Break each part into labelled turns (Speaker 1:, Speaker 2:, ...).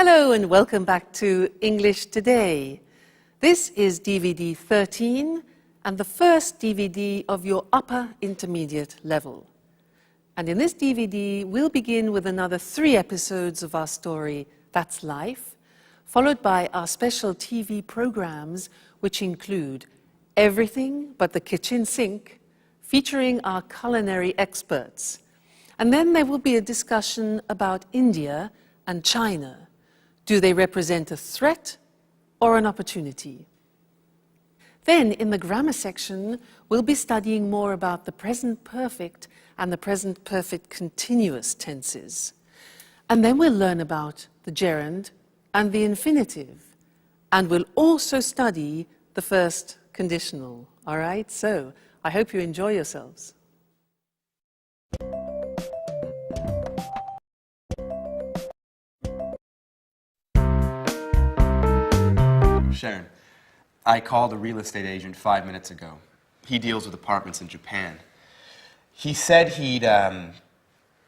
Speaker 1: Hello and welcome back to English Today. This is DVD 13 and the first DVD of your upper intermediate level. And in this DVD, we'll begin with another 3 episodes of our story, That's Life, followed by our special TV programs, which include Everything But the Kitchen Sink, featuring our culinary experts. And then there will be a discussion about India and China. Do they represent a threat or an opportunity? Then, in the grammar section, we'll be studying more about the present perfect and the present perfect continuous tenses. And then we'll learn about the gerund and the infinitive. And we'll also study the first conditional. All right? So, I hope you enjoy yourselves.
Speaker 2: Sharon, I called a real estate agent 5 minutes ago. He deals with apartments in Japan. He said he'd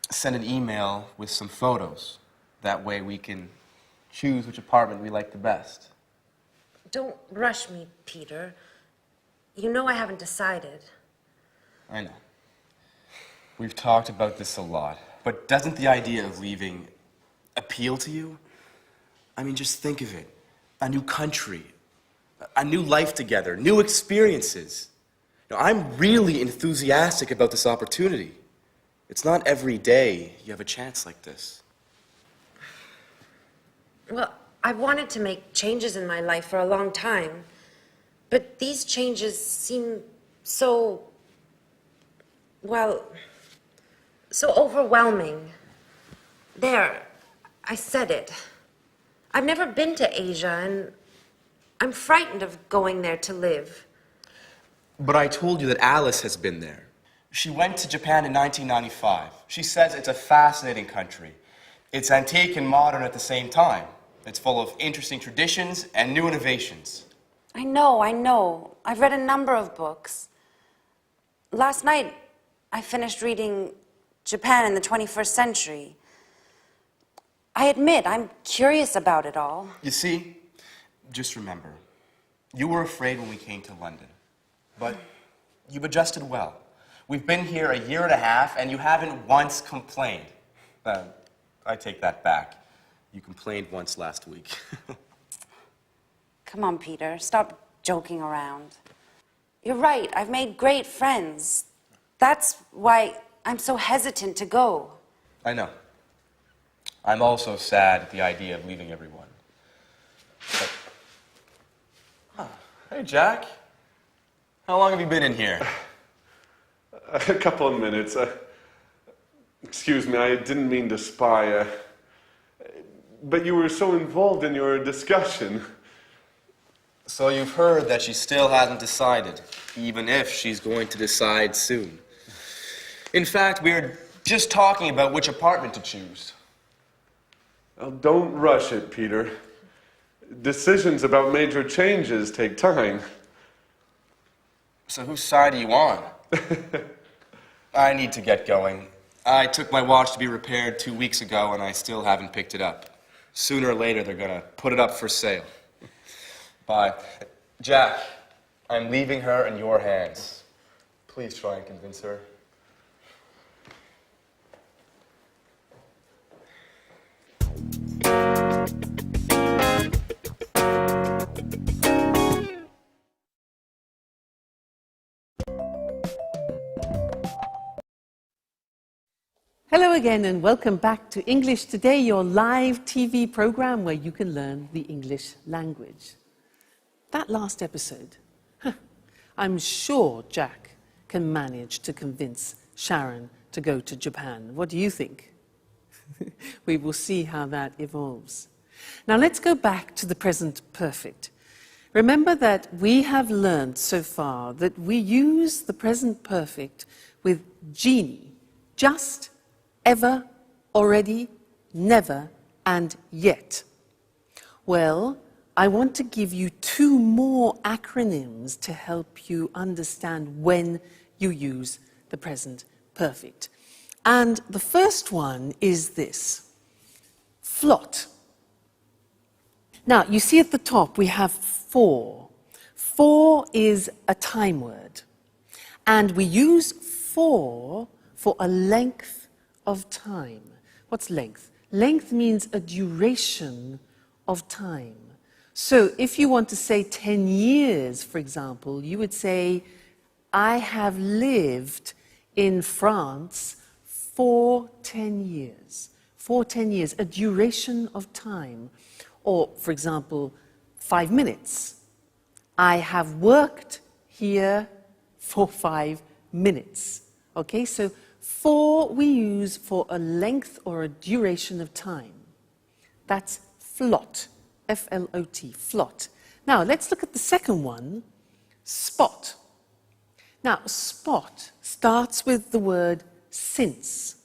Speaker 2: send an email with some photos. That way we can choose which apartment we like the best.
Speaker 3: Don't rush me, Peter. You know I haven't decided.
Speaker 2: I know. We've talked about this a lot. But doesn't the idea of leaving appeal to you? I mean, just think of it. A new country, a new life together, new experiences. Now, I'm really enthusiastic about this opportunity. It's not every day you have a chance like this.
Speaker 3: Well, I've wanted to make changes in my life for a long time, but these changes seem so, well, so overwhelming. There, I said it. I've never been to Asia, and I'm frightened of going there to live.
Speaker 2: But I told you that Alice has been there. She went to Japan in 1995. She says it's a fascinating country. It's antique and modern at the same time. It's full of interesting traditions and new innovations.
Speaker 3: I know. I've read a number of books. Last night, I finished reading Japan in the 21st Century. I admit, I'm curious about it all.
Speaker 2: You see, just remember, you were afraid when we came to London, but you've adjusted well. We've been here 1.5 years, and you haven't once complained. I take that back. You complained once last week.
Speaker 3: Come on, Peter, stop joking around. You're right, I've made great friends. That's why I'm so hesitant to go.
Speaker 2: I know. I'm also sad at the idea of leaving everyone. But... Hey, Jack. How long have you been in here?
Speaker 4: A couple of minutes. Excuse me, I didn't mean to spy. But you were so involved in your discussion.
Speaker 2: So you've heard that she still hasn't decided, even if she's going to decide soon. In fact, we're just talking about which apartment to choose.
Speaker 4: Well, don't rush it, Peter. Decisions about major changes take time.
Speaker 2: So whose side are you on? I need to get going. I took my watch to be repaired 2 weeks ago, and I still haven't picked it up. Sooner or later, they're going to put it up for sale. Bye. Jack, I'm leaving her in your hands. Please try and convince her.
Speaker 1: Hello again and welcome back to English Today, your live TV program where you can learn the English language. That last episode, I'm sure Jack can manage to convince Sharon to go to Japan. What do you think? We will see how that evolves. Now let's go back to the present perfect. Remember that we have learned so far that we use the present perfect with genie, just, ever, already, never, and yet. Well, I want to give you 2 more acronyms to help you understand when you use the present perfect. And the first one is this: flot. Now, you see at the top we have for. For is a time word. And we use for a length of time. What's length? Length means a duration of time. So if you want to say 10 years, for example, you would say, I have lived in France for 10 years. For 10 years, a duration of time. Or, for example, 5 minutes. I have worked here for 5 minutes. Okay, so for we use for a length or a duration of time. That's flot. F-L-O-T, flot. Now, let's look at the second one, spot. Now, spot starts with the word since.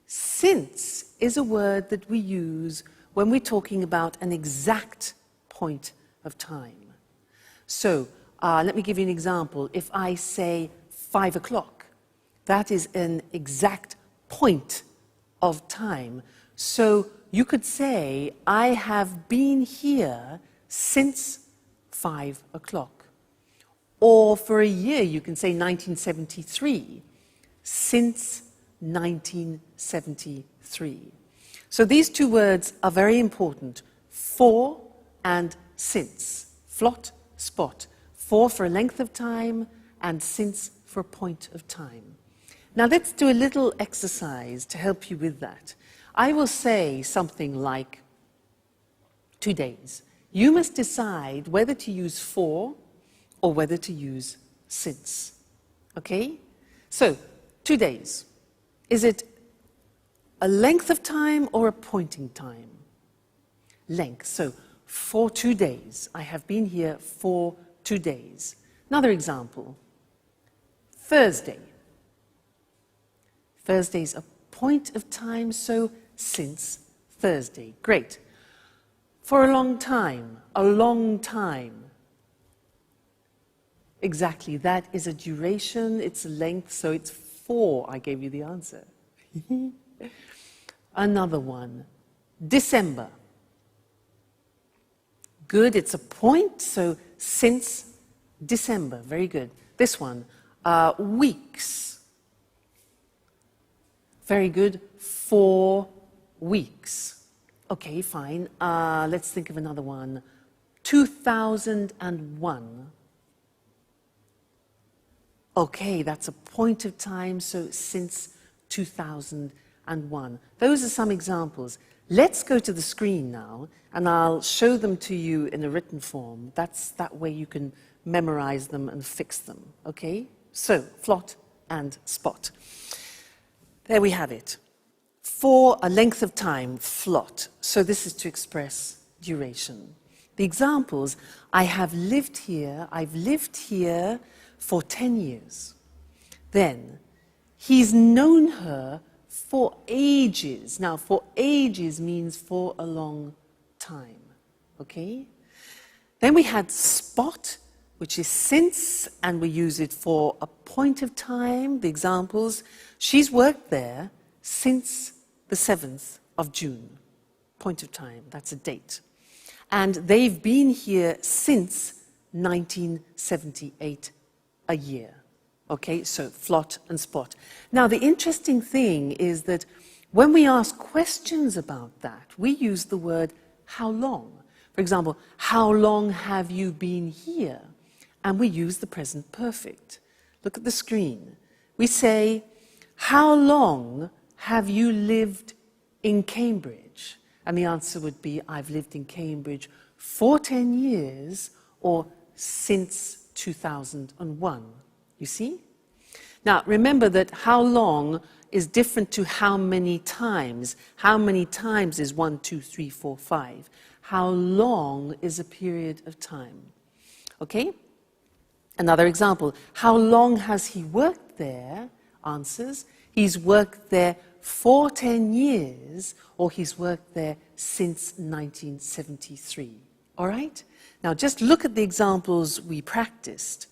Speaker 1: Since is a word that we use when we're talking about an exact point of time. So, let me give you an example. If I say 5 o'clock, that is an exact point of time. So, you could say, I have been here since 5 o'clock. Or for a year, you can say 1973, since 1973. So these two words are very important, for and since. Flot, spot. For a length of time, and since for a point of time. Now let's do a little exercise to help you with that. I will say something like 2 days. You must decide whether to use for or whether to use since. Okay? So, 2 days. Is it a length of time or a point in time? Length. So, for 2 days. I have been here for 2 days. Another example. Thursday. Thursday's a point of time, so since Thursday. Great. For a long time. A long time. Exactly, that is a duration, it's a length, so it's for. I gave you the answer. Another one, December. Good, it's a point, so since December, very good. This one, weeks. Very good, 4 weeks. Okay, fine. Let's think of another one. 2001. Okay, that's a point of time, so since 2001. Those are some examples. Let's go to the screen now, and I'll show them to you in a written form. That way you can memorize them and fix them, okay? So, flot and spot. There we have it. For a length of time, flot. So this is to express duration. The examples, I've lived here for 10 years. Then, he's known her for ages. Now, for ages means for a long time, okay? Then we had spot, which is since, and we use it for a point of time. The examples, she's worked there since the 7th of June. Point of time, that's a date. And they've been here since 1978, a year. Okay, so flot and spot. Now, the interesting thing is that when we ask questions about that, we use the word how long. For example, how long have you been here? And we use the present perfect. Look at the screen. We say, how long have you lived in Cambridge? And the answer would be, I've lived in Cambridge for 10 years or since 2001. You see? Now, remember that how long is different to how many times. How many times is 1, 2, 3, 4, 5. How long is a period of time? Okay? Another example. How long has he worked there? Answers. He's worked there for 10 years, or he's worked there since 1973. All right? Now, just look at the examples we practiced.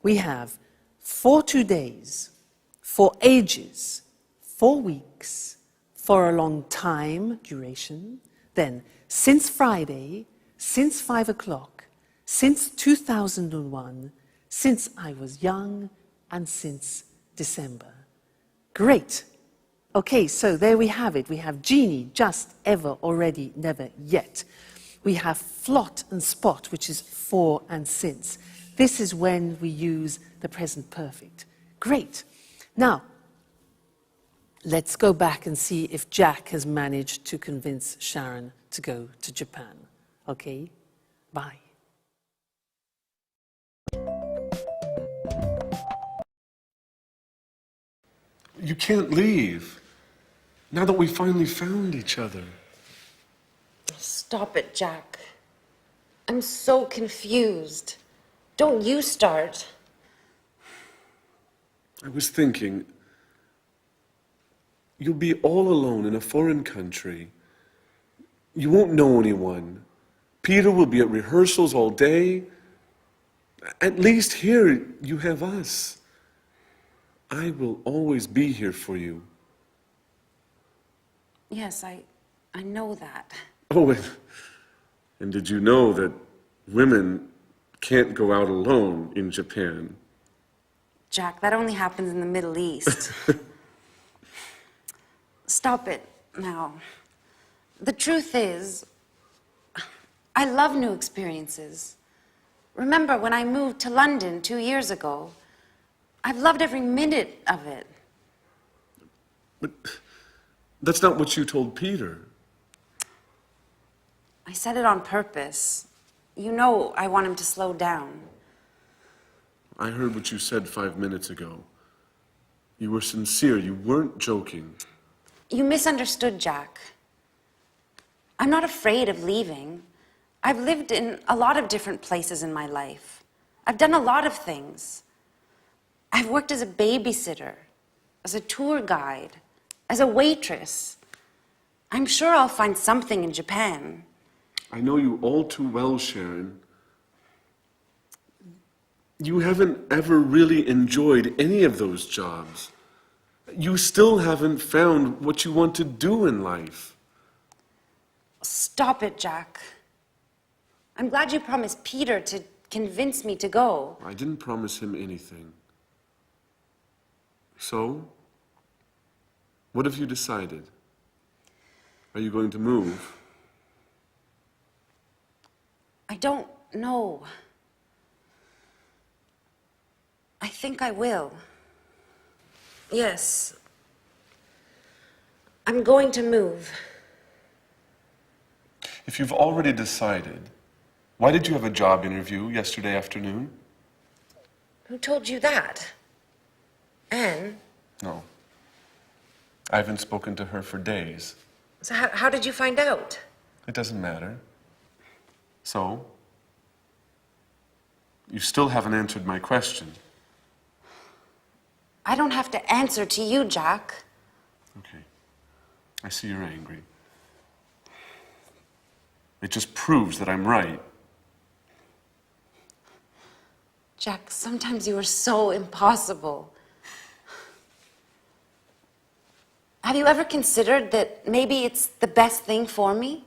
Speaker 1: We have for 2 days, for ages, 4 weeks, for a long time, duration, then since Friday, since 5 o'clock, since 2001, since I was young, and since December. Great. Okay, so there we have it. We have genie, just, ever, already, never, yet. We have flot and spot, which is for and since. This is when we use the present perfect. Great. Now, let's go back and see if Jack has managed to convince Sharon to go to Japan. Okay? Bye.
Speaker 4: You can't leave. Now that we finally found each other.
Speaker 3: Stop it, Jack. I'm so confused. Don't you start.
Speaker 4: I was thinking, you'll be all alone in a foreign country. You won't know anyone. Peter will be at rehearsals all day. At least here you have us. I will always be here for you.
Speaker 3: Yes, I know that.
Speaker 4: Oh, and did you know that women can't go out alone in Japan?
Speaker 3: Jack, that only happens in the Middle East. Stop it now. The truth is, I love new experiences. Remember when I moved to London 2 years ago? I've loved every minute of it.
Speaker 4: But that's not what you told Peter.
Speaker 3: I said it on purpose. You know I want him to slow down.
Speaker 4: I heard what you said 5 minutes ago. You were sincere. You weren't joking.
Speaker 3: You misunderstood, Jack. I'm not afraid of leaving. I've lived in a lot of different places in my life. I've done a lot of things. I've worked as a babysitter, as a tour guide, as a waitress. I'm sure I'll find something in Japan.
Speaker 4: I know you all too well, Sharon. You haven't ever really enjoyed any of those jobs. You still haven't found what you want to do in life.
Speaker 3: Stop it, Jack. I'm glad you promised Peter to convince me to go.
Speaker 4: I didn't promise him anything. So, what have you decided? Are you going to move?
Speaker 3: I don't know. I think I will. Yes. I'm going to move.
Speaker 4: If you've already decided, why did you have a job interview yesterday afternoon?
Speaker 3: Who told you that? Anne?
Speaker 4: No. I haven't spoken to her for days.
Speaker 3: So how did you find out?
Speaker 4: It doesn't matter. So, you still haven't answered my question.
Speaker 3: I don't have to answer to you, Jack.
Speaker 4: Okay. I see you're angry. It just proves that I'm right.
Speaker 3: Jack, sometimes you are so impossible. Have you ever considered that maybe it's the best thing for me?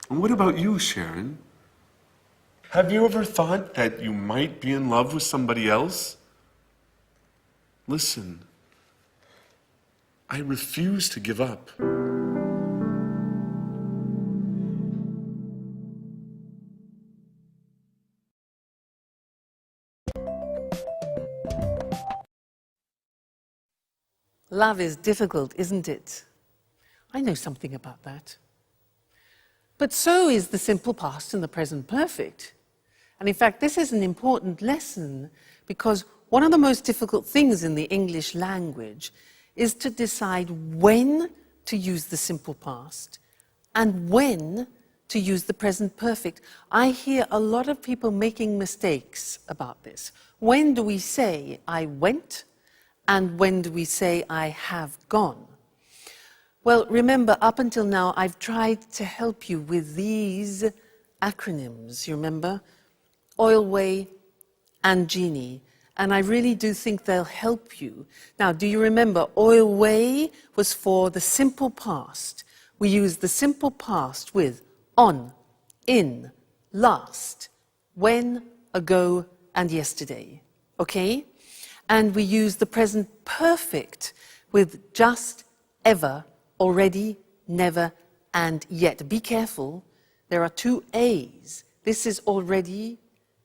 Speaker 4: And what about you, Sharon? Have you ever thought that you might be in love with somebody else? Listen, I refuse to give up.
Speaker 1: Love is difficult, isn't it? I know something about that. But so is the simple past and the present perfect. And in fact, this is an important lesson because one of the most difficult things in the English language is to decide when to use the simple past and when to use the present perfect. I hear a lot of people making mistakes about this. When do we say, I went? And when do we say, I have gone? Well, remember, up until now, I've tried to help you with these acronyms, you remember? Oilway and Genie. And I really do think they'll help you. Now, do you remember, Oilway was for the simple past. We use the simple past with on, in, last, when, ago, and yesterday. Okay? And we use the present perfect with just, ever, already, never, and yet. Be careful, there are two A's. This is already,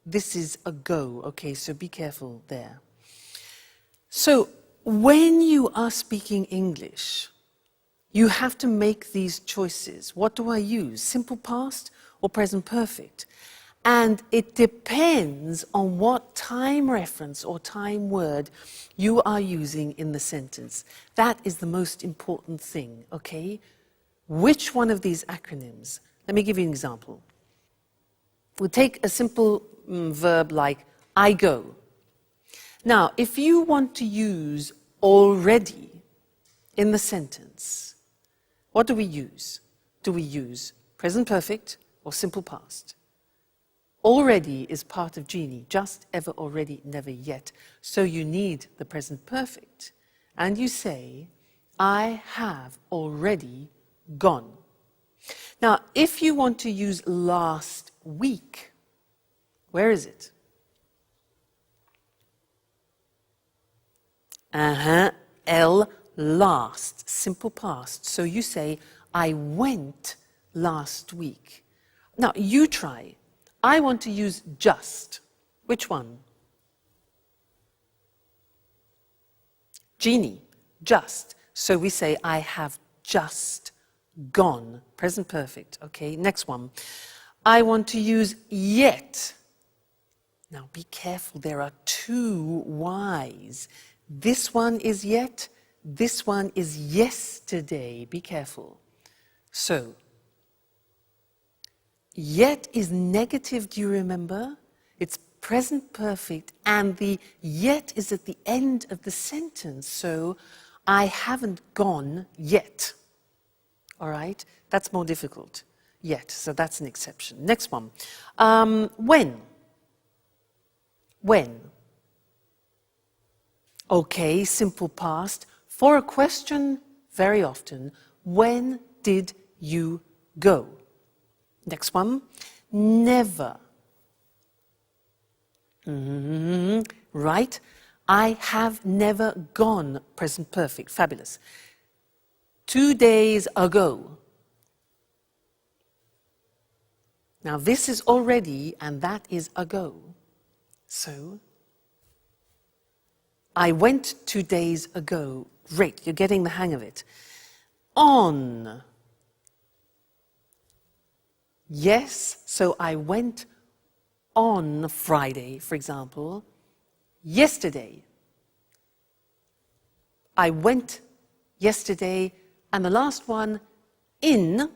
Speaker 1: this is ago. Okay, so be careful there. So, when you are speaking English, you have to make these choices. What do I use? Simple past or present perfect? And it depends on what time reference or time word you are using in the sentence. That is the most important thing, okay? Which one of these acronyms? Let me give you an example. We'll take a simple verb like I go. Now, if you want to use already in the sentence, what do we use? Do we use present perfect or simple past? Already is part of genie, just, ever, already, never, yet. So you need the present perfect. And you say, I have already gone. Now, if you want to use last week, where is it? L, last, simple past. So you say, I went last week. Now, you try. I want to use just. Which one? Genie, just. So we say, I have just gone. Present perfect. Okay, next one. I want to use yet. Now be careful, there are two Y's. This one is yet, this one is yesterday. Be careful. So, yet is negative, do you remember? It's present perfect, and the yet is at the end of the sentence. So, I haven't gone yet. All right? That's more difficult. Yet, so that's an exception. Next one. When? When? Okay, simple past. For a question, very often, when did you go? Next one. Never. Right? I have never gone. Present perfect. Fabulous. 2 days ago. Now this is already, and that is ago. So, I went 2 days ago. Great, you're getting the hang of it. On. Yes, so I went on Friday, for example. Yesterday. I went yesterday. And the last one, in.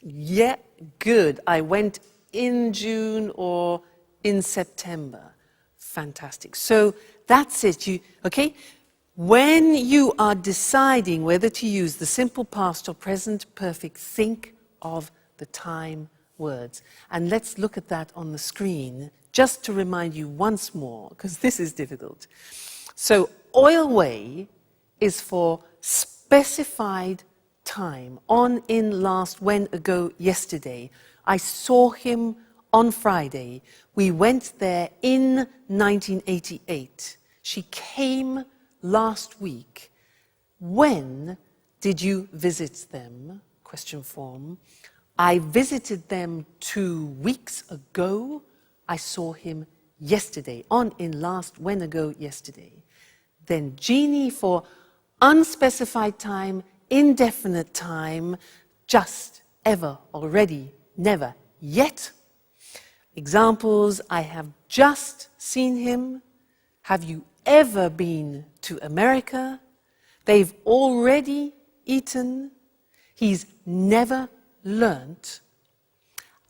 Speaker 1: Yeah, good. I went in June or in September. Fantastic. So that's it. Okay? When you are deciding whether to use the simple past or present perfect, think of the time words. And let's look at that on the screen just to remind you once more, because this is difficult. So, oil way is for specified time. On, in, last, when, ago, yesterday. I saw him on Friday. We went there in 1988. She came last week. When did you visit them? Question form. I visited them 2 weeks ago. I saw him yesterday. On, in, last, when, ago, yesterday. Then genie for unspecified time, indefinite time, just, ever, already, never, yet. Examples, I have just seen him. Have you ever been to America? They've already eaten. He's never learnt.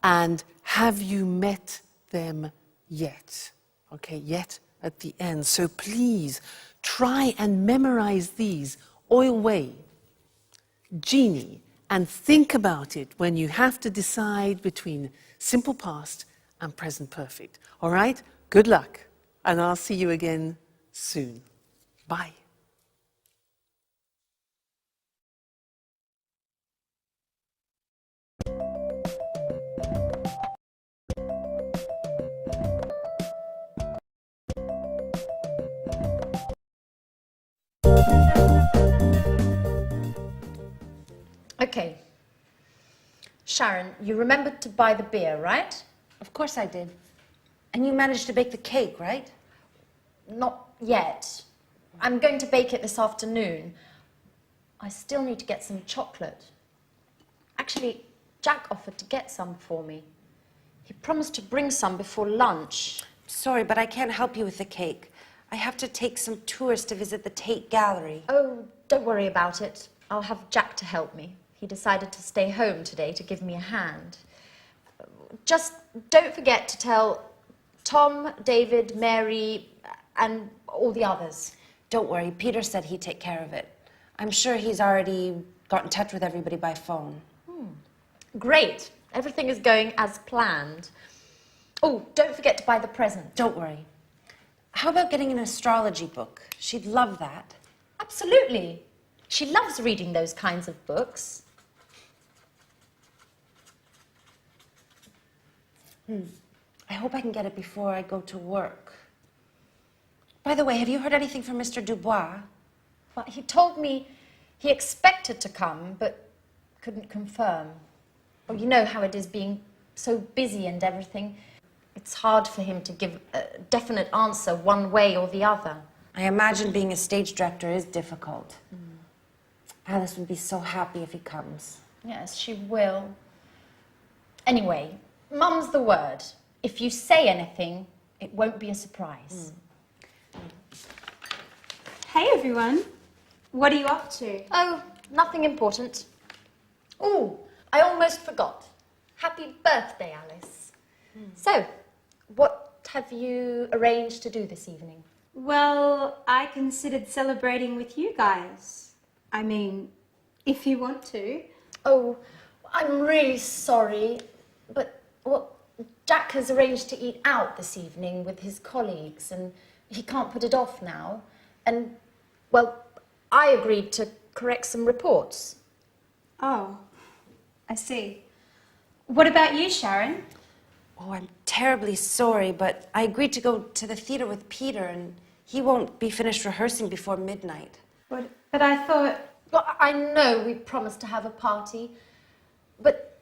Speaker 1: And have you met them yet? Okay, yet at the end. So please try and memorize these. Oil way, genie, and think about it when you have to decide between simple past and present perfect. All right? Good luck, and I'll see you again soon. Bye.
Speaker 5: Sharon, you remembered to buy the beer, right?
Speaker 3: Of course I did. And you managed to bake the cake, right?
Speaker 5: Not yet. I'm going to bake it this afternoon. I still need to get some chocolate. Actually, Jack offered to get some for me. He promised to bring some before lunch.
Speaker 3: Sorry, but I can't help you with the cake. I have to take some tourists to visit the Tate Gallery.
Speaker 5: Oh, don't worry about it. I'll have Jack to help me. He decided to stay home today to give me a hand. Just don't forget to tell Tom, David, Mary, and all the others.
Speaker 3: Don't worry, Peter said he'd take care of it. I'm sure he's already got in touch with everybody by phone.
Speaker 5: Great. Everything is going as planned. Oh, don't forget to buy the present.
Speaker 3: Don't worry. How about getting an astrology book? She'd love that.
Speaker 5: Absolutely. She loves reading those kinds of books.
Speaker 3: I hope I can get it before I go to work. By the way, have you heard anything from Mr. Dubois?
Speaker 5: Well, he told me he expected to come, but couldn't confirm. Well, you know how it is being so busy and everything. It's hard for him to give a definite answer one way or the other.
Speaker 3: I imagine being a stage director is difficult. Alice would be so happy if he comes.
Speaker 5: Yes, she will. Anyway, Mum's the word. If you say anything, it won't be a surprise.
Speaker 6: Hey everyone, what are you up to?
Speaker 5: Oh, nothing important. Oh, I almost forgot. Happy birthday, Alice. So, what have you arranged to do this evening?
Speaker 6: Well, I considered celebrating with you guys. I mean, if you want to.
Speaker 5: Oh, I'm really sorry, but well, Jack has arranged to eat out this evening with his colleagues and he can't put it off now. And, well, I agreed to correct some reports.
Speaker 6: Oh, I see. What about you, Sharon?
Speaker 3: Oh, I'm terribly sorry, but I agreed to go to the theater with Peter, and he won't be finished rehearsing before midnight.
Speaker 6: But I thought...
Speaker 5: Well, I know we promised to have a party, but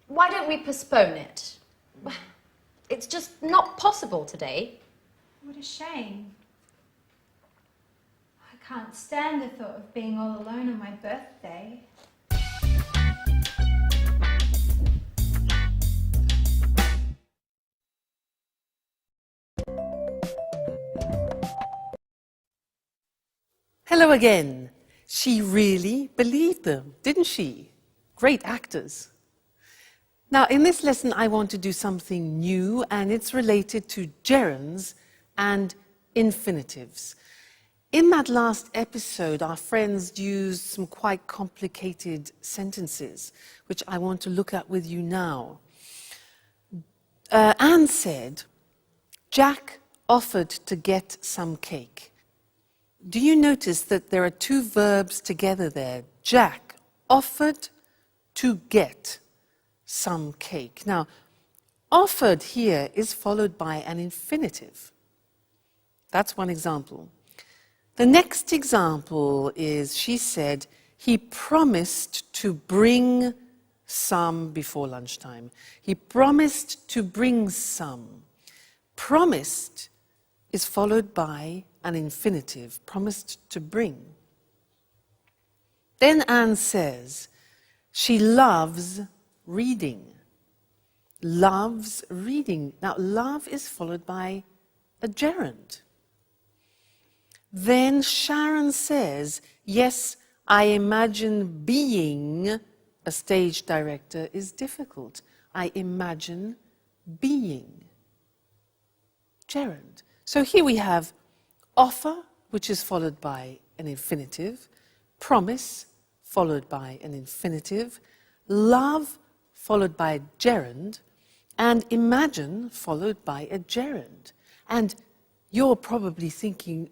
Speaker 5: why don't we postpone it? It's just not possible today.
Speaker 6: What a shame. I can't stand the thought of being all alone on my birthday.
Speaker 1: Hello again. She really believed them, didn't she? Great actors. Now, in this lesson, I want to do something new, and it's related to gerunds and infinitives. In that last episode, our friends used some quite complicated sentences, which I want to look at with you now. Anne said, Jack offered to get some cake. Do you notice that there are two verbs together there? Jack offered to get some cake. Now, offered here is followed by an infinitive. That's one example. The next example is, she said, he promised to bring some before lunchtime. He promised to bring some. Promised is followed by an infinitive, promised to bring. Then Anne says, she loves reading. Loves reading. Now, love is followed by a gerund. Then Sharon says, yes, I imagine being a stage director is difficult. I imagine being. Gerund. So here we have offer, which is followed by an infinitive, promise, followed by an infinitive, love, followed by a gerund, and imagine, followed by a gerund. And you're probably thinking,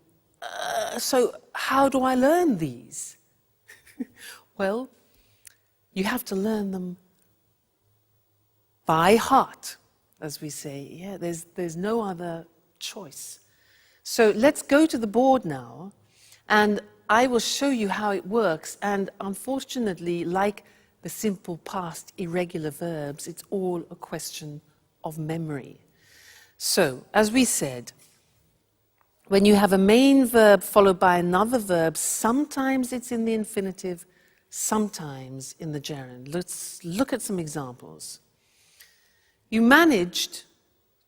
Speaker 1: so how do I learn these? Well, you have to learn them by heart, as we say. Yeah, there's no other choice. So let's go to the board now, and I will show you how it works. And unfortunately, like the simple past irregular verbs, it's all a question of memory. So, as we said, when you have a main verb followed by another verb, sometimes it's in the infinitive, sometimes in the gerund. Let's look at some examples. You managed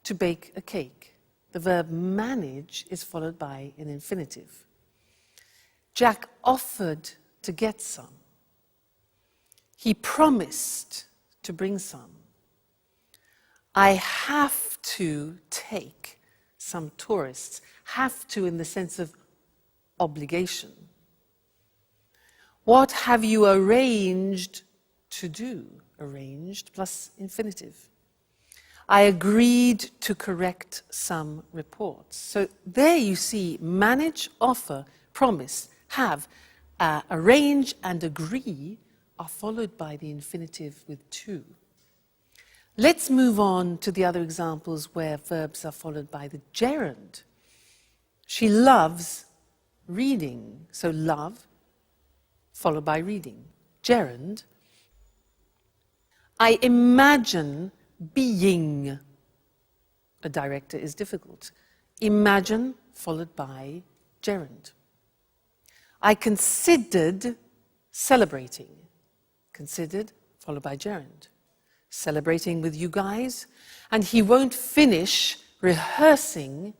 Speaker 1: to bake a cake. The verb manage is followed by an infinitive. Jack offered to get some. He promised to bring some. I have to take some tourists. Have to in the sense of obligation. What have you arranged to do? Arranged plus infinitive. I agreed to correct some reports. So there you see manage, offer, promise, have, arrange and agree are followed by the infinitive with to. Let's move on to the other examples where verbs are followed by the gerund. She loves reading. So love followed by reading. Gerund. I imagine being a director is difficult. Imagine followed by gerund. I considered celebrating. Considered followed by gerund. Celebrating with you guys, and he won't finish rehearsing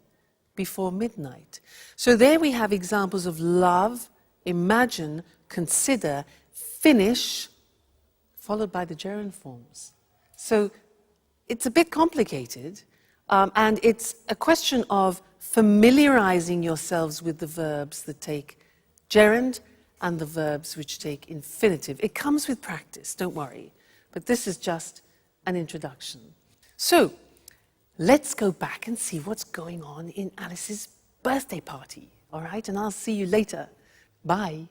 Speaker 1: before midnight. So there we have examples of love, imagine, consider, finish, followed by the gerund forms. So it's a bit complicated, and it's a question of familiarizing yourselves with the verbs that take gerund and the verbs which take infinitive. It comes with practice, don't worry. But this is just an introduction. So, let's go back and see what's going on in Alice's birthday party, all right? And I'll see you later. Bye.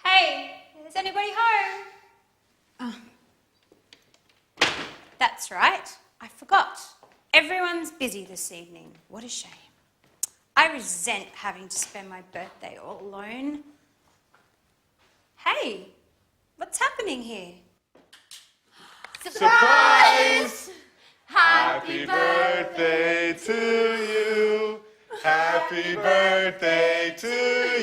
Speaker 6: Hey, is anybody home? Oh. That's right, I forgot. Everyone's busy this evening. What a shame. I resent having to spend my birthday all alone. Hey, what's happening here?
Speaker 7: Surprise! Happy birthday to you. Happy birthday to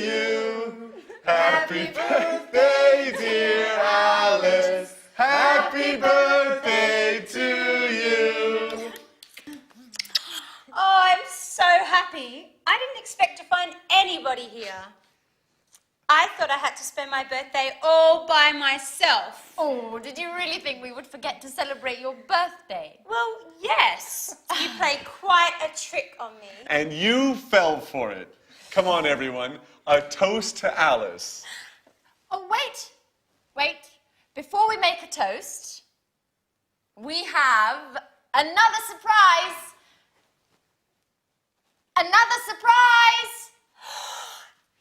Speaker 7: you. Happy birthday, dear Alice. Happy birthday to you.
Speaker 6: Oh, I'm so happy. I didn't expect to find anybody here. I thought I had to spend my birthday all by myself.
Speaker 5: Oh, did you really think we would forget to celebrate your birthday?
Speaker 6: Well, yes. You played quite a trick on me.
Speaker 7: And you fell for it. Come on, everyone. A toast to Alice.
Speaker 5: Oh, wait. Before we make a toast, we have another surprise. Another surprise!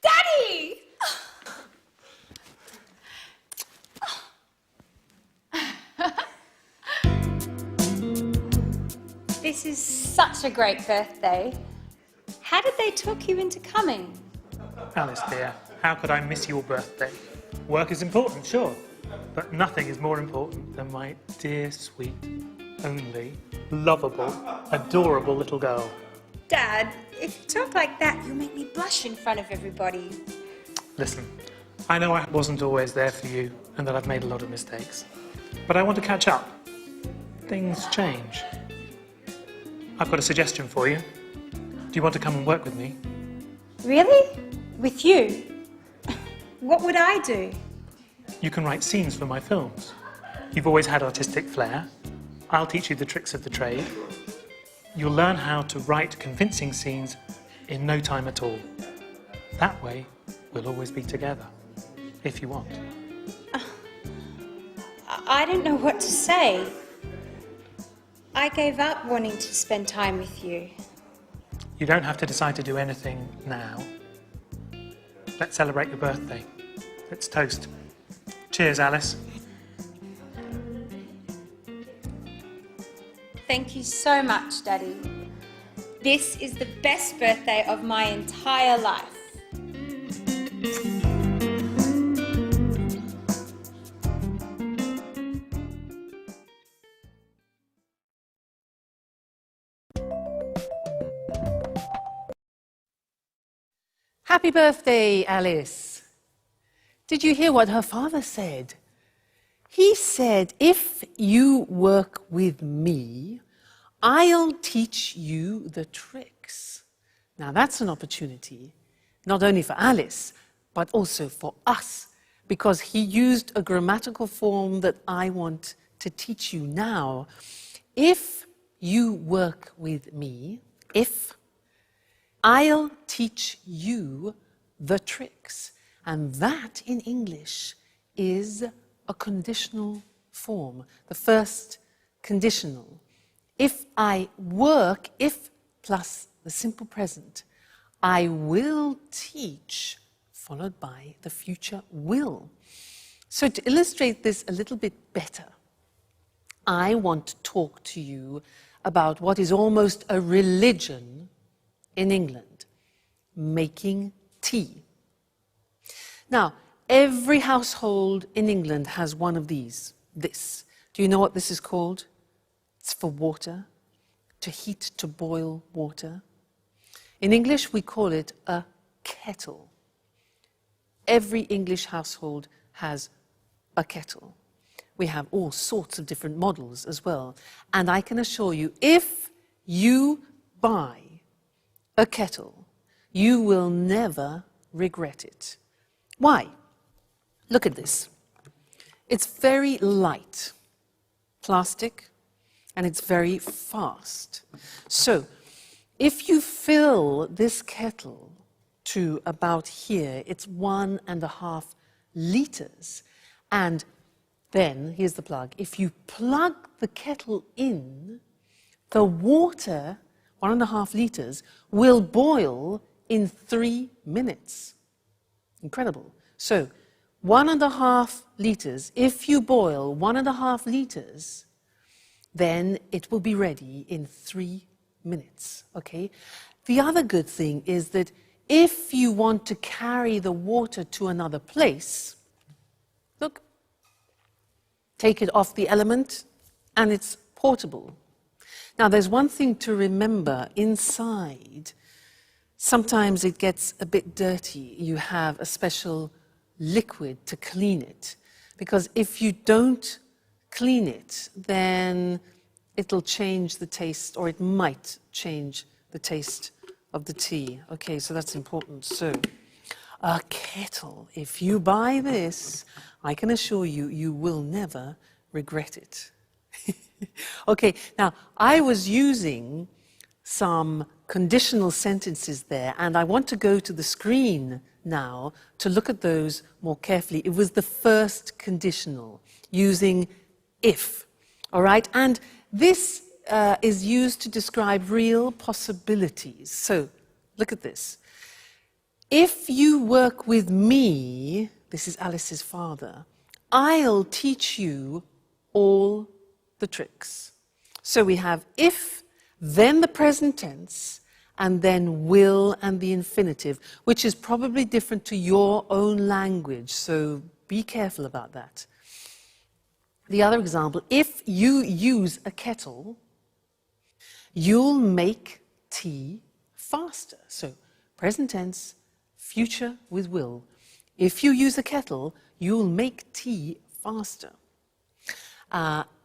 Speaker 5: Daddy!
Speaker 6: This is such a great birthday. How did they talk you into coming?
Speaker 8: Alice, dear, how could I miss your birthday? Work is important, sure, but nothing is more important than my dear, sweet, only, lovable, adorable little girl.
Speaker 6: Dad, if you talk like that, you'll make me blush in front of everybody.
Speaker 8: Listen, I know I wasn't always there for you and that I've made a lot of mistakes, but I want to catch up. Things change. I've got a suggestion for you. Do you want to come and work with me?
Speaker 6: Really? With you? What would I do?
Speaker 8: You can write scenes for my films. You've always had artistic flair. I'll teach you the tricks of the trade. You'll learn how to write convincing scenes in no time at all. That way, we'll always be together, if you want.
Speaker 6: I don't know what to say. I gave up wanting to spend time with you.
Speaker 8: You don't have to decide to do anything now. Let's celebrate your birthday. Let's toast. Cheers, Alice.
Speaker 6: Thank you so much, Daddy. This is the best birthday of my entire life.
Speaker 1: Happy birthday, Alice. Did you hear what her father said? He said, if you work with me, I'll teach you the tricks. Now that's an opportunity, not only for Alice, but also for us, because he used a grammatical form that I want to teach you now. If you work with me, I'll teach you the tricks. And that in English is a conditional form, the first conditional. If I work, if plus the simple present, I will teach, followed by the future will. So to illustrate this a little bit better, I want to talk to you about what is almost a religion in England, making tea. Now, every household in England has one of these, this. Do you know what this is called? It's for water, to heat, to boil water. In English, we call it a kettle. Every English household has a kettle. We have all sorts of different models as well. And I can assure you, if you buy a kettle, you will never regret it. Why? Look at this. It's very light, plastic, and it's very fast. So, if you fill this kettle to about here, it's 1.5 liters. And then, here's the plug, if you plug the kettle in, the water, 1.5 liters, will boil in 3 minutes. Incredible. So, 1.5 liters, if you boil 1.5 liters, then it will be ready in 3 minutes, okay? The other good thing is that if you want to carry the water to another place, look, take it off the element, and it's portable. Now, there's one thing to remember inside. Sometimes it gets a bit dirty. You have a special liquid to clean it. Because if you don't clean it, then it'll change the taste, or it might change the taste of the tea. Okay, so that's important. So, a kettle. If you buy this, I can assure you, you will never regret it. Okay, now, I was using some conditional sentences there, and I want to go to the screen now to look at those more carefully. It was the first conditional, using if, all right? And this is used to describe real possibilities. So, look at this. If you work with me, this is Alice's father, I'll teach you all the tricks. So we have if, then the present tense, and then will and the infinitive, which is probably different to your own language, so be careful about that. The other example, if you use a kettle, you'll make tea faster. So present tense, future with will. If you use a kettle, you'll make tea faster.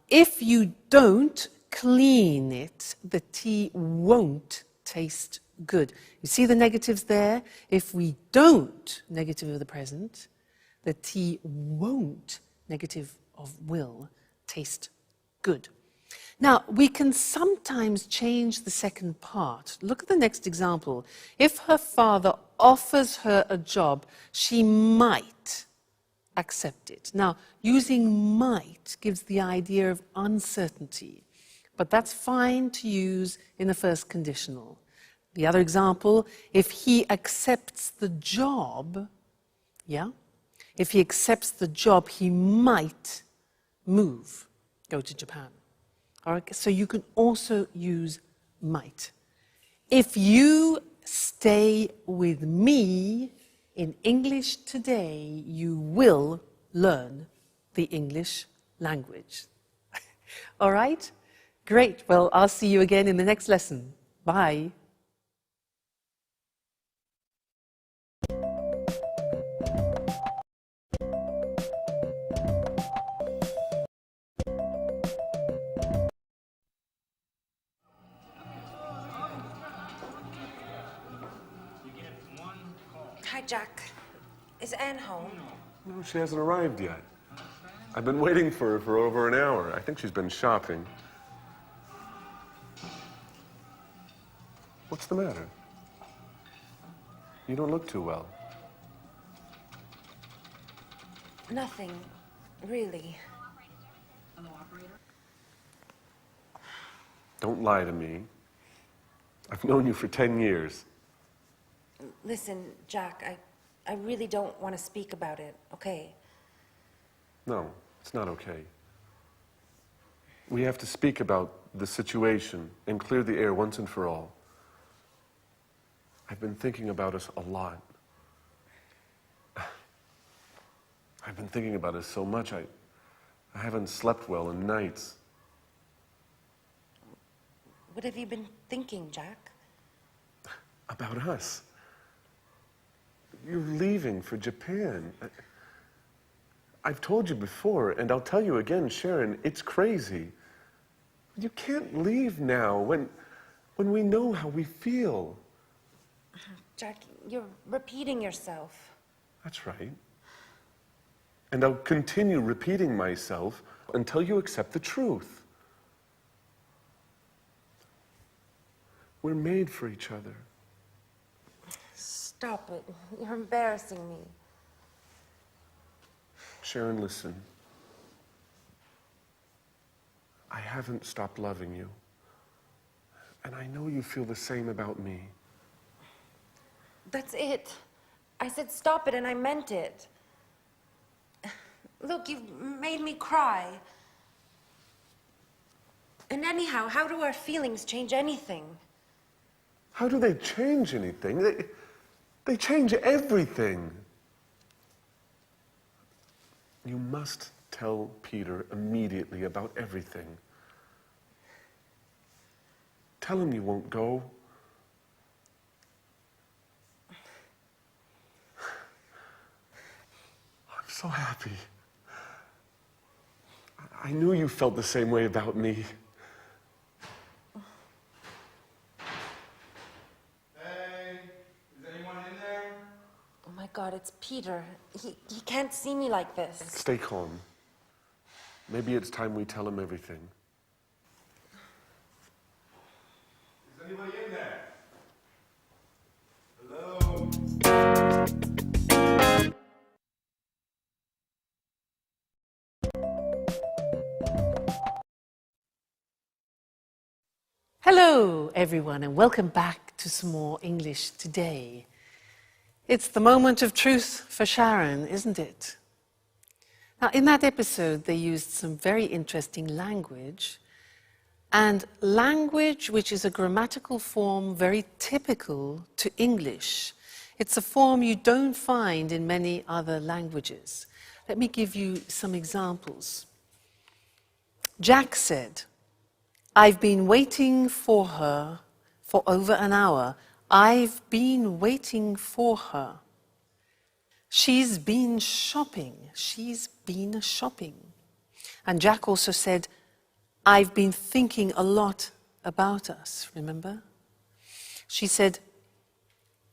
Speaker 1: If you don't clean it, the tea won't taste good. You see the negatives there? If we don't, negative of the present, the tea won't, negative of will, taste good. Now, we can sometimes change the second part. Look at the next example. If her father offers her a job, she might accept it. Now, using might gives the idea of uncertainty, but that's fine to use in the first conditional. The other example, if he accepts the job, yeah? If he accepts the job, he might move, go to Japan. All right, so you can also use might. If you stay with me in English today, you will learn the English language. All right? Great. Well, I'll see you again in the next lesson. Bye.
Speaker 3: Hi, Jack. Is Anne home?
Speaker 4: No, she hasn't arrived yet. I've been waiting for her for over an hour. I think she's been shopping. What's the matter? You don't look too well.
Speaker 3: Nothing, really.
Speaker 4: Don't lie to me. I've known you for 10 years.
Speaker 3: Listen, Jack, I really don't want to speak about it, okay?
Speaker 4: No, it's not okay. We have to speak about the situation and clear the air once and for all. I've been thinking about us a lot. I've been thinking about us so much, I haven't slept well in nights.
Speaker 3: What have you been thinking, Jack?
Speaker 4: About us. You're leaving for Japan. I've told you before, and I'll tell you again, Sharon, it's crazy. You can't leave now when we know how we feel.
Speaker 3: Jack, you're repeating yourself.
Speaker 4: That's right. And I'll continue repeating myself until you accept the truth. We're made for each other.
Speaker 3: Stop it. You're embarrassing me.
Speaker 4: Sharon, listen. I haven't stopped loving you. And I know you feel the same about me.
Speaker 3: That's it. I said stop it, and I meant it. Look, you've made me cry. And anyhow, how do our feelings change anything?
Speaker 4: How do they change anything? They change everything. You must tell Peter immediately about everything. Tell him you won't go. I'm so happy. I knew you felt the same way about me.
Speaker 2: Hey, is anyone in there?
Speaker 3: Oh my God, it's Peter. He can't see me like this.
Speaker 4: Stay calm. Maybe it's time we tell him everything.
Speaker 2: Is anybody in there? Hello?
Speaker 1: Hello, everyone, and welcome back to some more English today. It's the moment of truth for Sharon, isn't it? Now, in that episode, they used some very interesting language, and language which is a grammatical form very typical to English. It's a form you don't find in many other languages. Let me give you some examples. Jack said, "I've been waiting for her for over an hour. I've been waiting for her. She's been shopping. She's been shopping." And Jack also said, "I've been thinking a lot about us," remember? She said,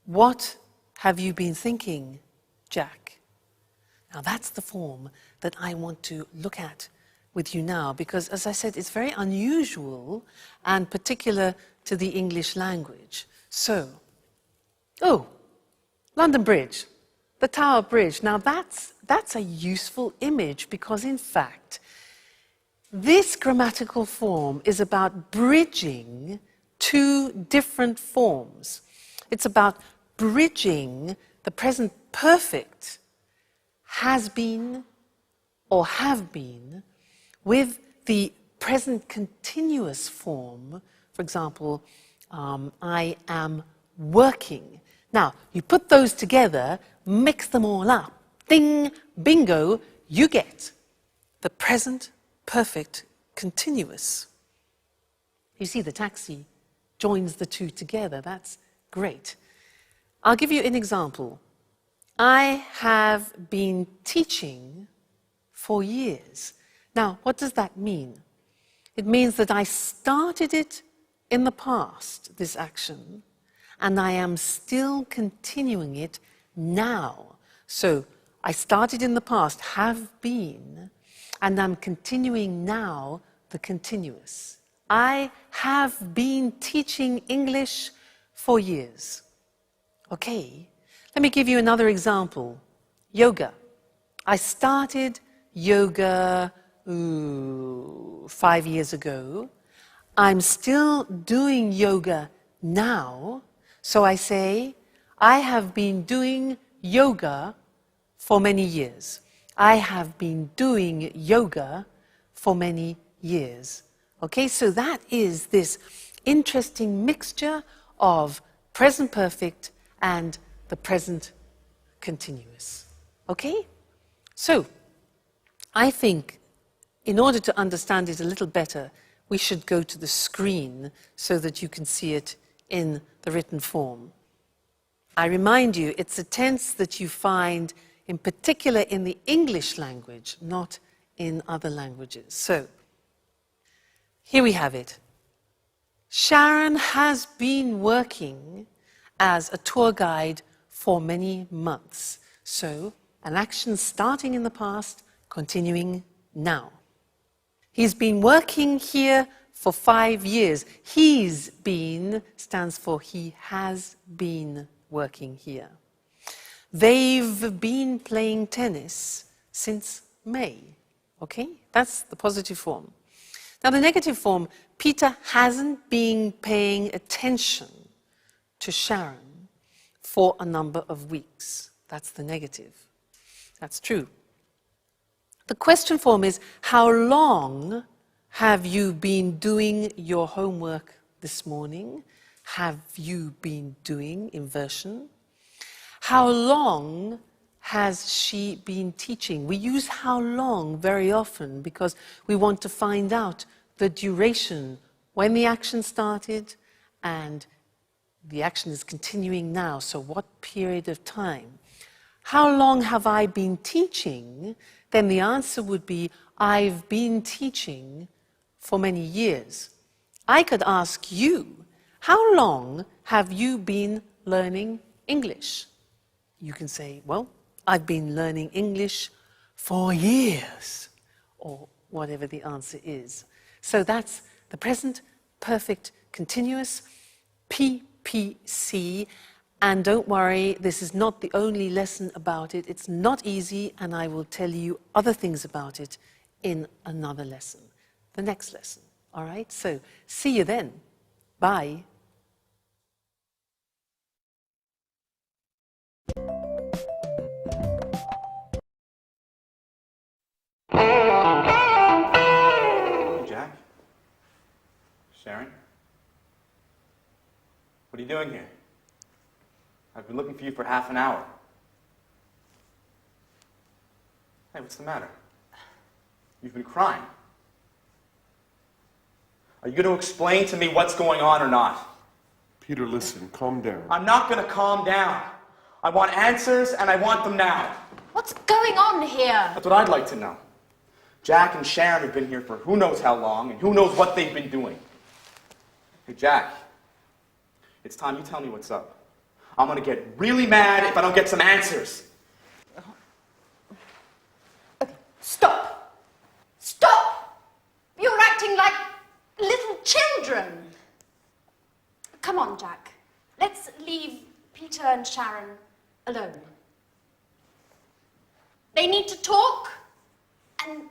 Speaker 1: "What have you been thinking, Jack?" Now that's the form that I want to look at with you now, because as I said, it's very unusual and particular to the English language. So, London Bridge, the Tower Bridge. Now that's a useful image because in fact, this grammatical form is about bridging two different forms. It's about bridging the present perfect has been or have been with the present continuous form, for example, I am working. Now, you put those together, mix them all up. Ding, bingo, you get the present perfect continuous. You see, the taxi joins the two together. That's great. I'll give you an example. I have been teaching for years. Now, what does that mean? It means that I started it in the past, this action, and I am still continuing it now. So I started in the past, have been, and I'm continuing now the continuous. I have been teaching English for years. Okay, let me give you another example. Yoga. I started yoga 5 years ago. I'm still doing yoga now, so I say, I have been doing yoga for many years. I have been doing yoga for many years. Okay, so that is this interesting mixture of present perfect and the present continuous. Okay? So, I think in order to understand it a little better, we should go to the screen so that you can see it in the written form. I remind you, it's a tense that you find in particular in the English language, not in other languages. So, here we have it. Sharon has been working as a tour guide for many months. So, an action starting in the past, continuing now. He's been working here for 5 years. He's been stands for he has been working here. They've been playing tennis since May. Okay? That's the positive form. Now, the negative form, Peter hasn't been paying attention to Sharon for a number of weeks. That's the negative. That's true. The question form is, how long have you been doing your homework this morning? Have you been doing inversion? How long has she been teaching? We use how long very often because we want to find out the duration, when the action started and the action is continuing now, so what period of time? How long have I been teaching? Then the answer would be, I've been teaching for many years. I could ask you, how long have you been learning English? You can say, well, I've been learning English for years, or whatever the answer is. So that's the present perfect continuous, PPC, and don't worry, this is not the only lesson about it. It's not easy, and I will tell you other things about it in another lesson, the next lesson. All right? So see you then. Bye.
Speaker 2: Hey, Jack? Sharon? What are you doing here? I've been looking for you for half an hour. Hey, what's the matter? You've been crying. Are you going to explain to me what's going on or not?
Speaker 4: Peter, listen, calm down.
Speaker 2: I'm not going to calm down. I want answers, and I want them now.
Speaker 5: What's going on here?
Speaker 2: That's what I'd like to know. Jack and Sharon have been here for who knows how long, and who knows what they've been doing. Hey, Jack, it's time you tell me what's up. I'm going to get really mad if I don't get some answers.
Speaker 5: Okay, stop. Stop! You're acting like little children. Come on, Jack. Let's leave Peter and Sharon alone. They need to talk, and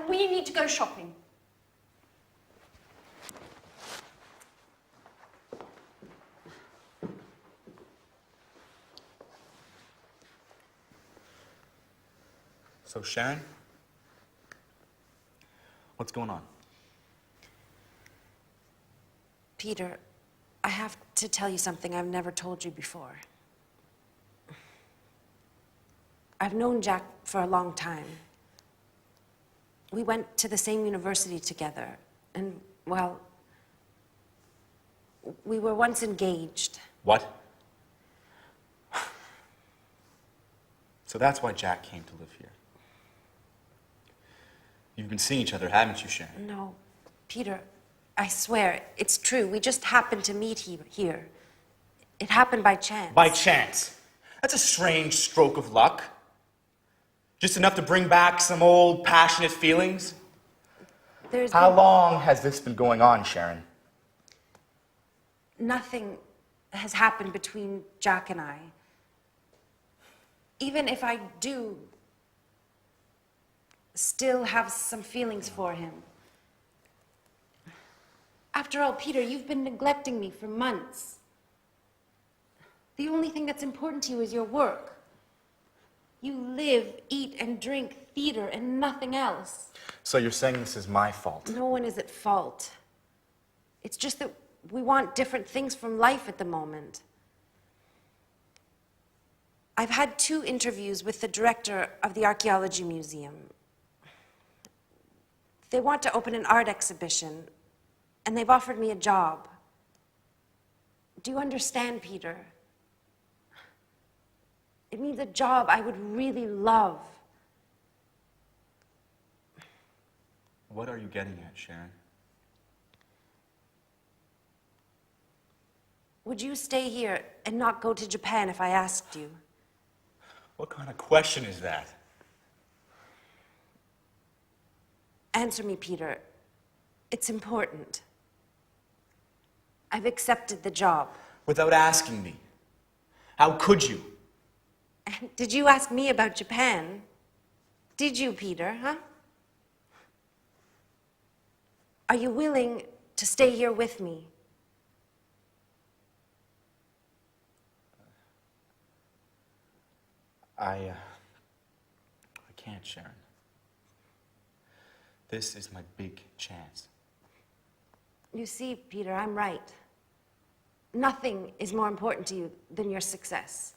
Speaker 5: we need to go shopping.
Speaker 2: So, Sharon? What's going on?
Speaker 3: Peter, I have to tell you something I've never told you before. I've known Jack for a long time. We went to the same university together, and, well, we were once engaged.
Speaker 2: What? So that's why Jack came to live here. You've been seeing each other, haven't you, Sharon?
Speaker 3: No, Peter, I swear, it's true. We just happened to meet here. It happened by chance.
Speaker 2: By chance? That's a strange stroke of luck. Just enough to bring back some old passionate feelings? How long has this been going on, Sharon?
Speaker 3: Nothing has happened between Jack and I. Even if I do still have some feelings for him. After all, Peter, you've been neglecting me for months. The only thing that's important to you is your work. You live, eat, and drink theater and nothing else.
Speaker 2: So you're saying this is my fault?
Speaker 3: No one is at fault. It's just that we want different things from life at the moment. I've had 2 interviews with the director of the Archaeology Museum. They want to open an art exhibition, and they've offered me a job. Do you understand, Peter? It means a job I would really love.
Speaker 2: What are you getting at, Sharon?
Speaker 3: Would you stay here and not go to Japan if I asked you?
Speaker 2: What kind of question is that?
Speaker 3: Answer me, Peter. It's important. I've accepted the job.
Speaker 2: Without asking me. How could you?
Speaker 3: Did you ask me about Japan? Did you, Peter, huh? Are you willing to stay here with me?
Speaker 2: I can't, Sharon. This is my big chance.
Speaker 3: You see, Peter, I'm right. Nothing is more important to you than your success.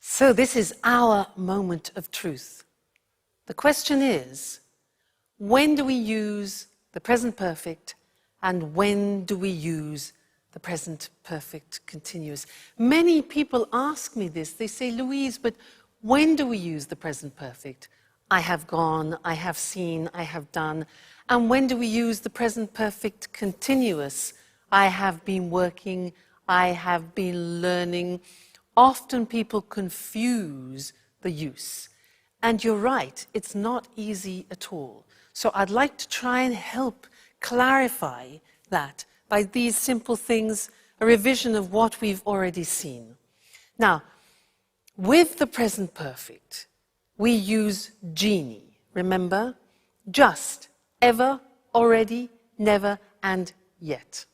Speaker 1: So this is our moment of truth. The question is, when do we use the present perfect and when do we use the present perfect continuous? Many people ask me this. They say, Louise, but when do we use the present perfect? I have gone, I have seen, I have done. And when do we use the present perfect continuous? I have been working, I have been learning. Often people confuse the use. And you're right, it's not easy at all. So I'd like to try and help clarify that by these simple things, a revision of what we've already seen. Now, with the present perfect, we use genie. Remember? Just, ever, already, never, and yet.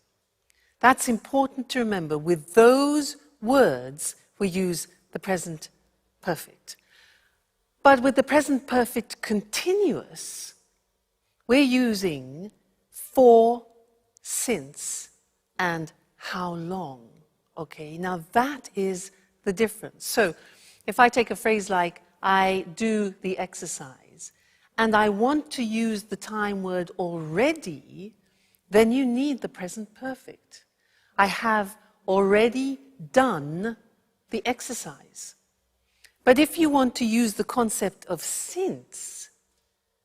Speaker 1: That's important to remember. With those words, we use the present perfect. But with the present perfect continuous, we're using for, since, and how long. Okay, now that is the difference. So if I take a phrase like, I do the exercise, and I want to use the time word already, then you need the present perfect. I have already done the exercise. But if you want to use the concept of since,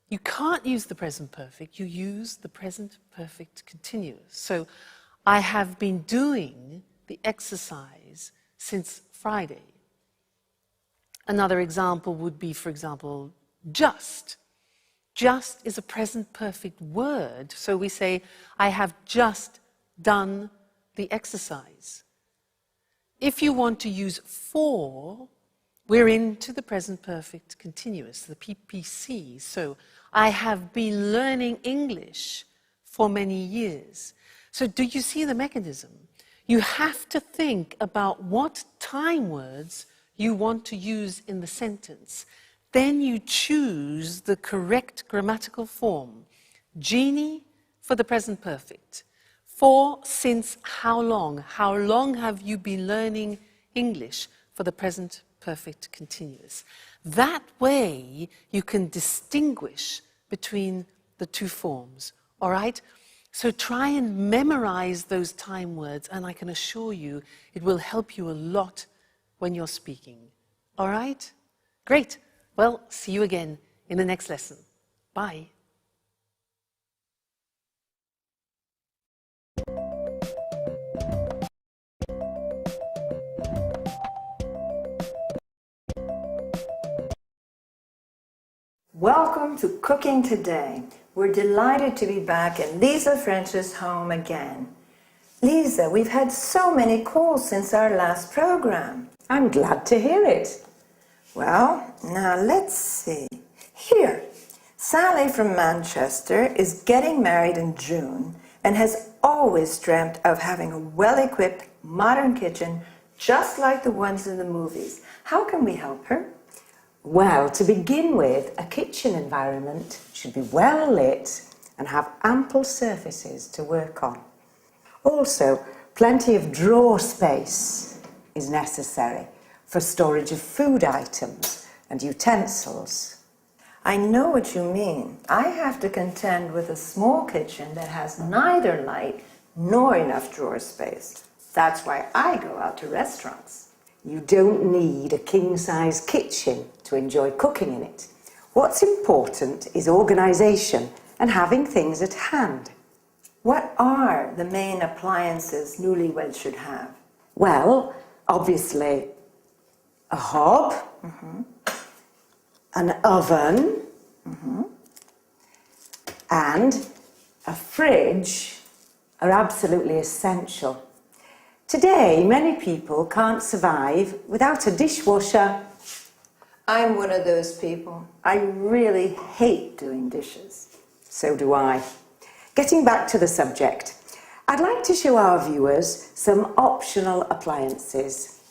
Speaker 1: you can't use the present perfect, you use the present perfect continuous. So I have been doing the exercise since Friday. Another example would be, for example, just. Just is a present perfect word. So we say, I have just done the exercise. If you want to use for, we're into the present perfect continuous, the PPC. So I have been learning English for many years. So do you see the mechanism? You have to think about what time words you want to use in the sentence. Then you choose the correct grammatical form. Genie for the present perfect. For, since, how long? How long have you been learning English? For the present perfect continuous. That way you can distinguish between the two forms, all right? So try and memorize those time words, and I can assure you it will help you a lot when you're speaking. All right? Great. Well, see you again in the next lesson. Bye.
Speaker 9: Welcome to Cooking Today. We're delighted to be back in Lisa French's home again. Lisa, we've had so many calls since our last program.
Speaker 10: I'm glad to hear it.
Speaker 9: Well, now let's see. Here, Sally from Manchester is getting married in June and has always dreamt of having a well-equipped, modern kitchen just like the ones in the movies. How can we help her?
Speaker 10: Well, to begin with, a kitchen environment should be well lit and have ample surfaces to work on. Also, plenty of drawer space is necessary for storage of food items and utensils.
Speaker 9: I know what you mean. I have to contend with a small kitchen that has neither light nor enough drawer space. That's why I go out to restaurants.
Speaker 10: You don't need a king-size kitchen to enjoy cooking in it. What's important is organisation and having things at hand.
Speaker 9: What are the main appliances newlyweds should have?
Speaker 10: Well, obviously, a hob, an oven, and a fridge are absolutely essential. Today, many people can't survive without a dishwasher.
Speaker 9: I'm one of those people. I really hate doing dishes.
Speaker 10: So do I. Getting back to the subject, I'd like to show our viewers some optional appliances.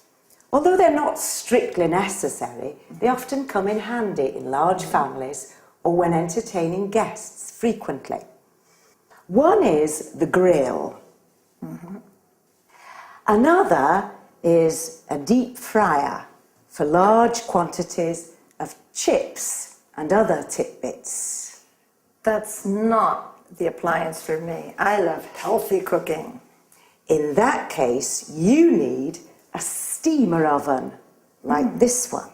Speaker 10: Although they're not strictly necessary, they often come in handy in large families or when entertaining guests frequently. One is the grill. Another is a deep fryer for large quantities of chips and other tidbits.
Speaker 9: That's not the appliance for me. I love healthy cooking.
Speaker 10: In that case, you need a steamer oven like this one.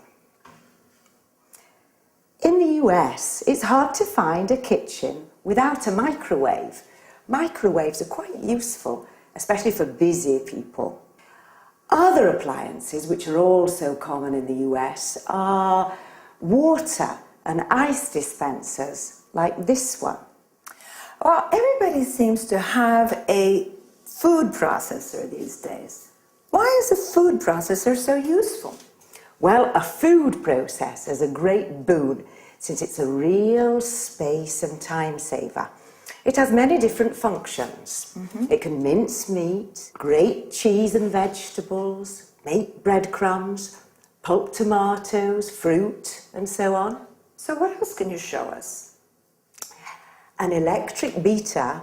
Speaker 10: In the US, it's hard to find a kitchen without a microwave. Microwaves are quite useful, especially for busy people. Other appliances, which are also common in the US, are water and ice dispensers like this one.
Speaker 9: Well, everybody seems to have a food processor these days. Why is a food processor so useful?
Speaker 10: Well, a food processor is a great boon since it's a real space and time saver. It has many different functions. It can mince meat, grate cheese and vegetables, make breadcrumbs, pulp tomatoes, fruit, and so on.
Speaker 9: So what else can you show us?
Speaker 10: An electric beater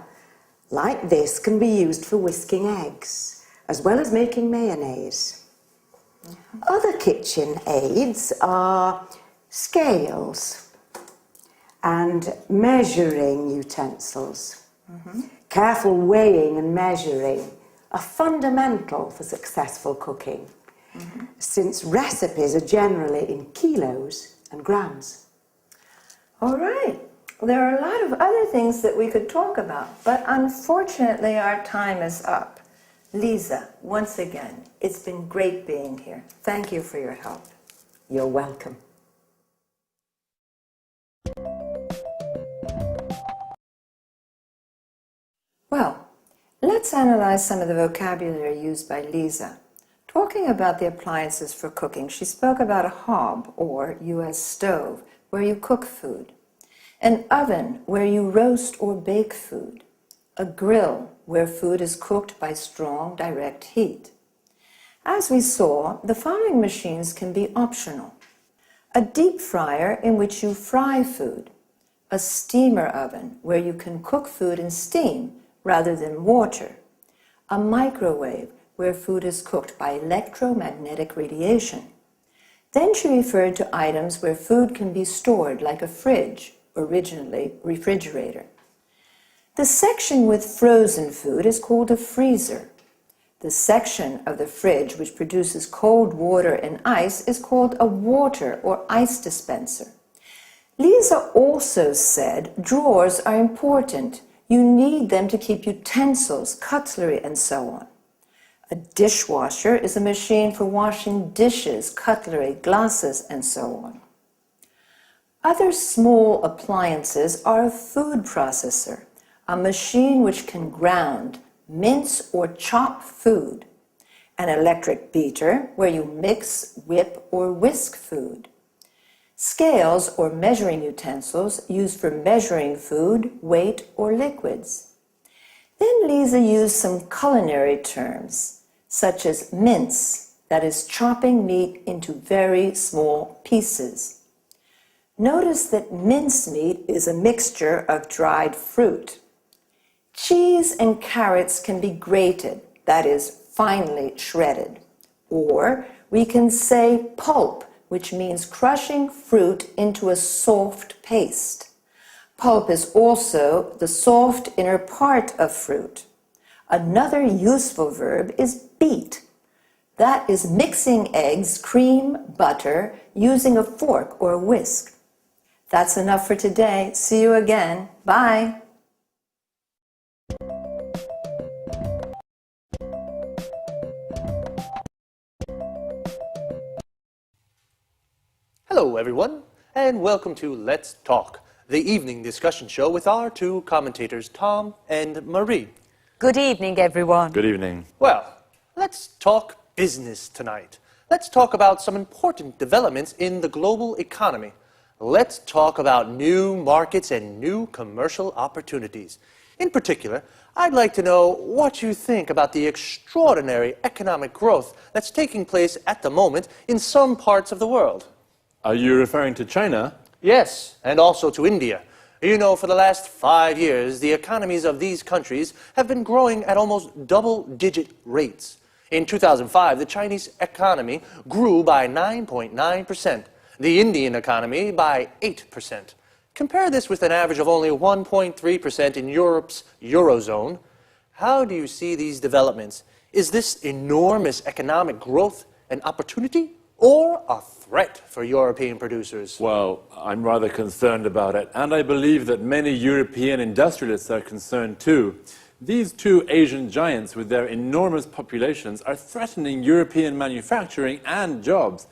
Speaker 10: like this can be used for whisking eggs, as well as making mayonnaise. Other kitchen aids are scales and measuring utensils. Careful weighing and measuring are fundamental for successful cooking, since recipes are generally in kilos and grams.
Speaker 9: All right. There are a lot of other things that we could talk about, but unfortunately our time is up. Lisa, once again, it's been great being here. Thank you for your help.
Speaker 10: You're welcome.
Speaker 9: Well, let's analyze some of the vocabulary used by Lisa. Talking about the appliances for cooking, she spoke about a hob, or U.S. stove, where you cook food. an oven where you roast or bake food, a grill where food is cooked by strong direct heat. As we saw, the following machines can be optional. A deep fryer in which you fry food, a steamer oven where you can cook food in steam rather than water, a microwave where food is cooked by electromagnetic radiation. Then she referred to items where food can be stored like a fridge, originally refrigerator. The section with frozen food is called a freezer. The section of the fridge which produces cold water and ice is called a water or ice dispenser. Lisa also said drawers are important. You need them to keep utensils, cutlery, and so on. A dishwasher is a machine for washing dishes, cutlery, glasses, and so on. Other small appliances are a food processor, a machine which can ground, mince, or chop food, an electric beater where you mix, whip, or whisk food, scales or measuring utensils used for measuring food, weight, or liquids. Then Lisa used some culinary terms, such as mince, that is chopping meat into very small pieces. Notice that mincemeat is a mixture of dried fruit. Cheese and carrots can be grated, that is, finely shredded. Or we can say pulp, which means crushing fruit into a soft paste. Pulp is also the soft inner part of fruit. Another useful verb is beat. That is mixing eggs, cream, butter, using a fork or a whisk. That's enough for today. See you again. Bye.
Speaker 11: Hello, everyone, and welcome to Let's Talk, the evening discussion show with our two commentators, Tom and Marie.
Speaker 12: Good evening, everyone.
Speaker 13: Good evening.
Speaker 11: Well, let's talk business tonight. Let's talk about some important developments in the global economy. Let's talk about new markets and new commercial opportunities. In particular, I'd like to know what you think about the extraordinary economic growth that's taking place at the moment in some parts of the world.
Speaker 13: Are you referring to China?
Speaker 11: Yes, and also to India. You know, for the last 5 years, the economies of these countries have been growing at almost double-digit rates. In 2005, the Chinese economy grew by 9.9%, the Indian economy by 8%. Compare this with an average of only 1.3% in Europe's Eurozone. How do you see these developments? Is this enormous economic growth an opportunity or a threat for European producers?
Speaker 13: Well, I'm rather concerned about it, and I believe that many European industrialists are concerned too. These two Asian giants with their enormous populations are threatening European manufacturing and jobs.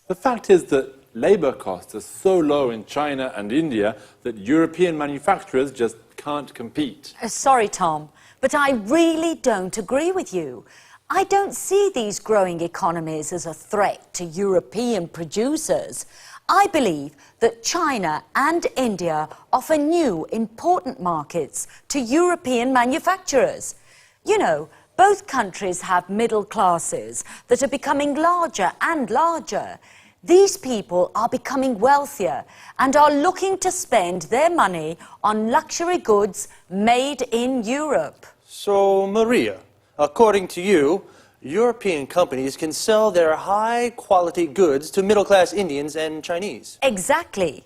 Speaker 13: The fact is that labor costs are so low in China and India that European manufacturers just can't compete.
Speaker 12: Sorry, Tom, but I really don't agree with you. I don't see these growing economies as a threat to European producers. I believe that China and India offer new, important markets to European manufacturers. You know, both countries have middle classes that are becoming larger and larger. These people are becoming wealthier and are looking to spend their money on luxury goods made in Europe.
Speaker 11: So, Maria, according to you, European companies can sell their high-quality goods to middle-class Indians and Chinese.
Speaker 12: Exactly.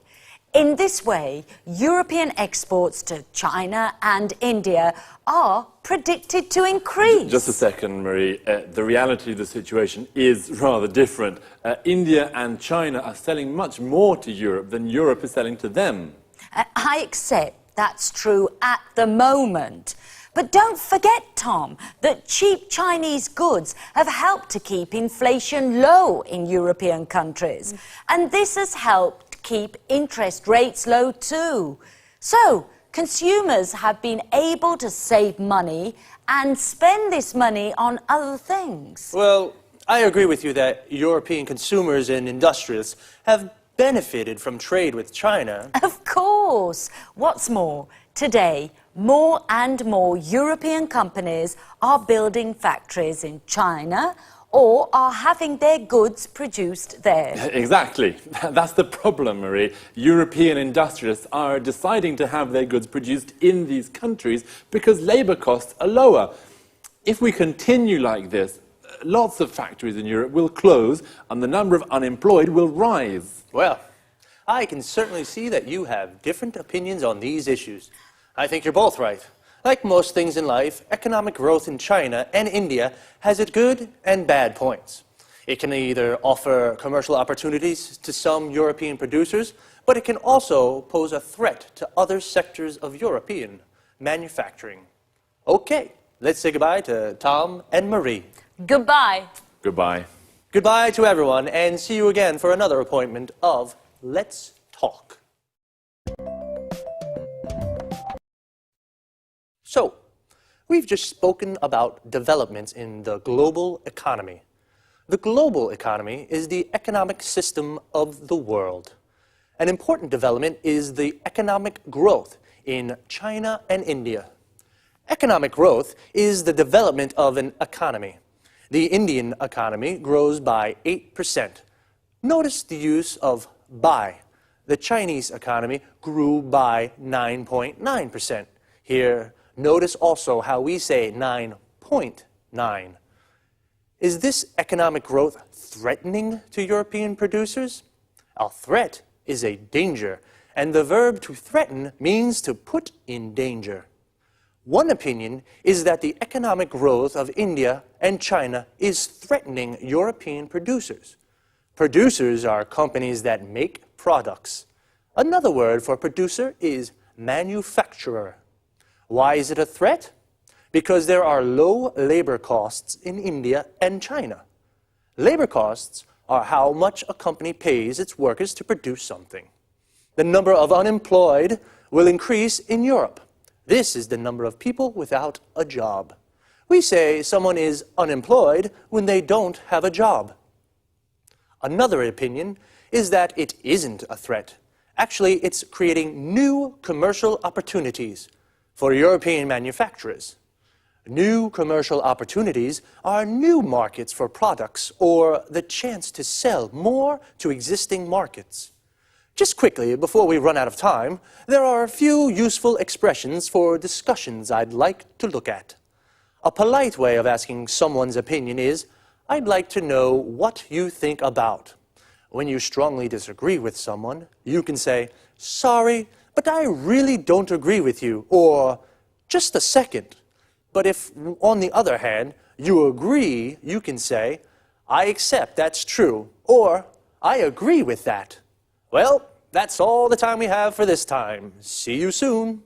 Speaker 12: In this way, European exports to China and India are predicted to increase.
Speaker 13: Just a second, Marie. The reality of the situation is rather different. India and China are selling much more to Europe than Europe is selling to them.
Speaker 12: I accept that's true at the moment. But don't forget, Tom, that cheap Chinese goods have helped to keep inflation low in European countries. And this has helped keep interest rates low too. So, consumers have been able to save money and spend this money on other things.
Speaker 11: Well, I agree with you that European consumers and industrialists have benefited from trade with China.
Speaker 12: Of course. What's more, today, more and more European companies are building factories in China or are having their goods produced there.
Speaker 13: Exactly. That's the problem, Marie. European industrialists are deciding to have their goods produced in these countries because labour costs are lower. If we continue like this, lots of factories in Europe will close and the number of unemployed will rise.
Speaker 11: Well, I can certainly see that you have different opinions on these issues. I think you're both right. Like most things in life, economic growth in China and India has its good and bad points. It can either offer commercial opportunities to some European producers, but it can also pose a threat to other sectors of European manufacturing. Okay, let's say goodbye to Tom and Marie.
Speaker 12: Goodbye.
Speaker 13: Goodbye.
Speaker 11: Goodbye to everyone, and see you again for another appointment of Let's Talk. So, we've just spoken about developments in the global economy. The global economy is the economic system of the world. An important development is the economic growth in China and India. Economic growth is the development of an economy. The Indian economy grows by 8%. Notice the use of by. The Chinese economy grew by 9.9%. Here, notice also how we say 9.9. Is this economic growth threatening to European producers? A threat is a danger, and the verb to threaten means to put in danger. One opinion is that the economic growth of India and China is threatening European producers. Producers are companies that make products. Another word for producer is manufacturer. Why is it a threat? Because there are low labor costs in India and China. Labor costs are how much a company pays its workers to produce something. The number of unemployed will increase in Europe. This is the number of people without a job. We say someone is unemployed when they don't have a job. Another opinion is that it isn't a threat. Actually, it's creating new commercial opportunities for European manufacturers. New commercial opportunities are new markets for products or the chance to sell more to existing markets. Just quickly, before we run out of time, there are a few useful expressions for discussions I'd like to look at. A polite way of asking someone's opinion is, I'd like to know what you think about. When you strongly disagree with someone, you can say, sorry, but I really don't agree with you, or just a second. But if, on the other hand, you agree, you can say, I accept that's true, or I agree with that. Well, that's all the time we have for this time. See you soon.